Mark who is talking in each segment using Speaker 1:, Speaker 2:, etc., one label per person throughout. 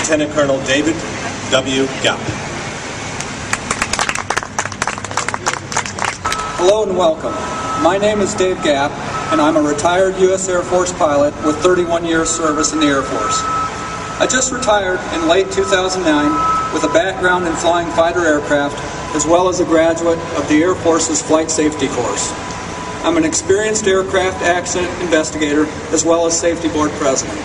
Speaker 1: Lieutenant Colonel David W. Gapp.
Speaker 2: Hello and welcome. My name is Dave Gapp, and I'm a retired U.S. Air Force pilot with 31 years service in the Air Force. I just retired in late 2009 with a background in flying fighter aircraft, as well as a graduate of the Air Force's Flight Safety course. I'm an experienced aircraft accident investigator, as well as Safety Board President.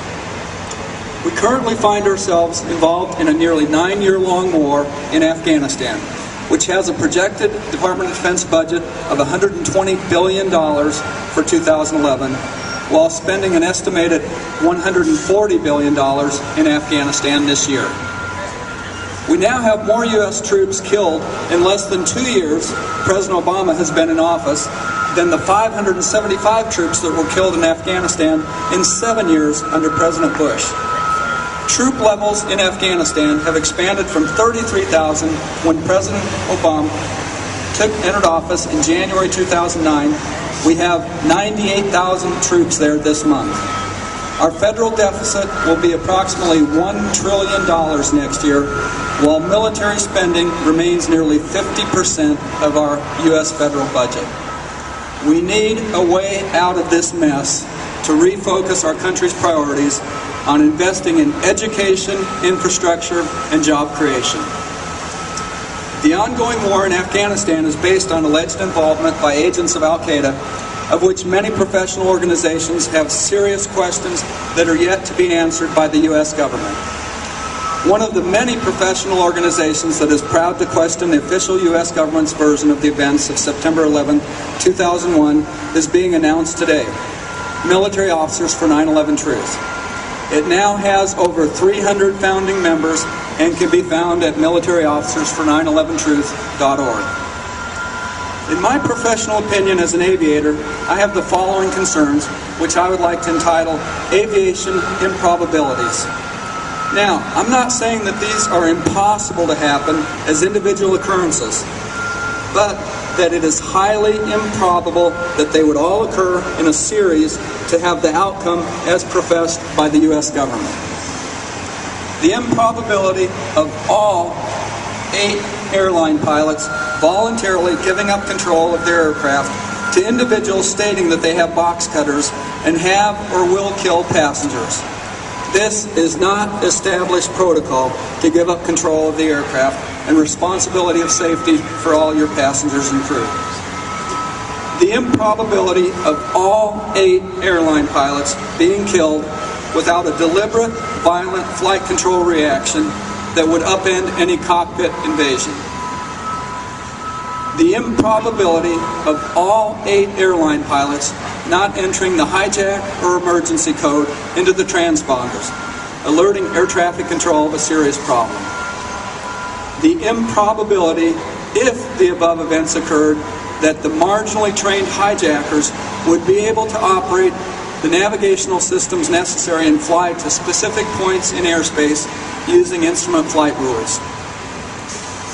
Speaker 2: We currently find ourselves involved in a nearly 9-year-long war in Afghanistan, which has a projected Department of Defense budget of $120 billion for 2011, while spending an estimated $140 billion in Afghanistan this year. We now have more U.S. troops killed in less than 2 years President Obama has been in office than the 575 troops that were killed in Afghanistan in 7 years under President Bush. Troop levels in Afghanistan have expanded from 33,000 when President Obama entered office in January 2009. We have 98,000 troops there this month. Our federal deficit will be approximately $1 trillion next year, while military spending remains nearly 50% of our U.S. federal budget. We need a way out of this mess to refocus our country's priorities on investing in education, infrastructure, and job creation. The ongoing war in Afghanistan is based on alleged involvement by agents of Al-Qaeda, of which many professional organizations have serious questions that are yet to be answered by the U.S. government. One of the many professional organizations that is proud to question the official U.S. government's version of the events of September 11, 2001 is being announced today: Military Officers for 9/11 Truth. It now has over 300 founding members and can be found at militaryofficersfor911truth.org. In my professional opinion as an aviator, I have the following concerns, which I would like to entitle Aviation Improbabilities. Now, I'm not saying that these are impossible to happen as individual occurrences, but that it is highly improbable that they would all occur in a series to have the outcome as professed by the U.S. government. The improbability of all 8 airline pilots voluntarily giving up control of their aircraft to individuals stating that they have box cutters and have or will kill passengers. This is not established protocol to give up control of the aircraft and responsibility of safety for all your passengers and crew. The improbability of all 8 airline pilots being killed without a deliberate, violent flight control reaction that would upend any cockpit invasion. The improbability of all 8 airline pilots not entering the hijack or emergency code into the transponders, alerting air traffic control of a serious problem. The improbability, if the above events occurred, that the marginally trained hijackers would be able to operate the navigational systems necessary and fly to specific points in airspace using instrument flight rules.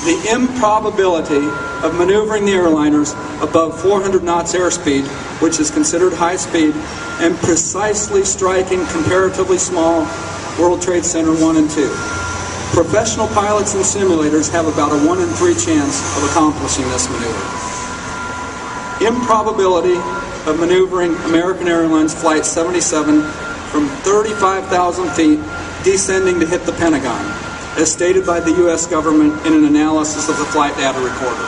Speaker 2: The improbability of maneuvering the airliners above 400 knots airspeed, which is considered high speed, and precisely striking comparatively small World Trade Center 1 and 2. Professional pilots and simulators have about a 1 in 3 chance of accomplishing this maneuver. Improbability of maneuvering American Airlines Flight 77 from 35,000 feet descending to hit the Pentagon, as stated by the U.S. government in an analysis of the flight data recorder.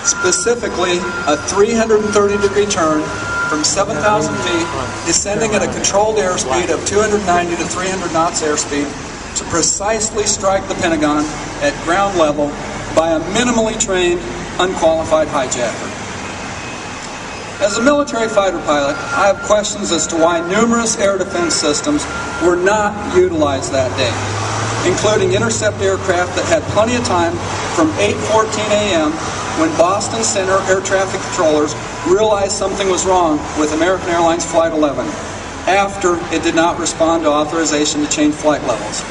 Speaker 2: Specifically, a 330-degree turn from 7,000 feet, descending at a controlled airspeed of 290 to 300 knots airspeed to precisely strike the Pentagon at ground level by a minimally trained, unqualified hijacker. As a military fighter pilot, I have questions as to why numerous air defense systems were not utilized that day, including intercept aircraft that had plenty of time from 8:14 a.m. when Boston Center air traffic controllers realized something was wrong with American Airlines Flight 11 after it did not respond to authorization to change flight levels.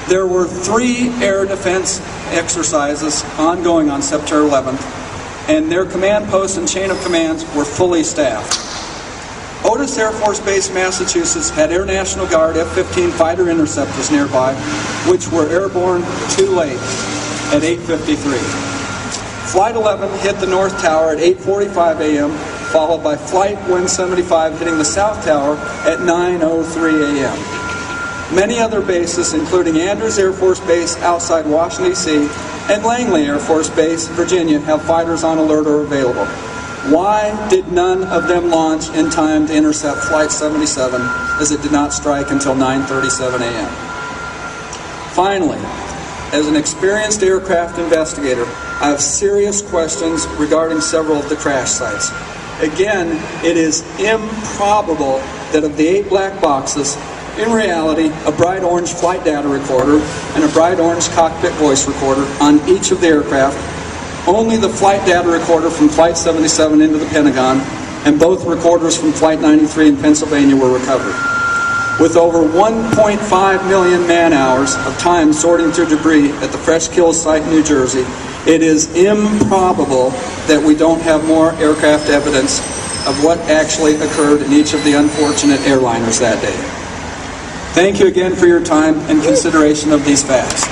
Speaker 2: There were 3 air defense exercises ongoing on September 11th, and their command posts and chain of commands were fully staffed. Otis Air Force Base, Massachusetts had Air National Guard F-15 fighter interceptors nearby, which were airborne too late at 8:53. Flight 11 hit the North Tower at 8:45 a.m., followed by Flight 175 hitting the South Tower at 9:03 a.m. Many other bases, including Andrews Air Force Base outside Washington, D.C., and Langley Air Force Base, Virginia, have fighters on alert or available. Why did none of them launch in time to intercept Flight 77, as it did not strike until 9:37 a.m.? Finally, as an experienced aircraft investigator, I have serious questions regarding several of the crash sites. Again, it is improbable that of the 8 black boxes, in reality, a bright orange flight data recorder and a bright orange cockpit voice recorder on each of the aircraft, only the flight data recorder from Flight 77 into the Pentagon and both recorders from Flight 93 in Pennsylvania were recovered. With over 1.5 million man-hours of time sorting through debris at the Fresh Kills site in New Jersey, it is improbable that we don't have more aircraft evidence of what actually occurred in each of the unfortunate airliners that day. Thank you again for your time and consideration of these facts.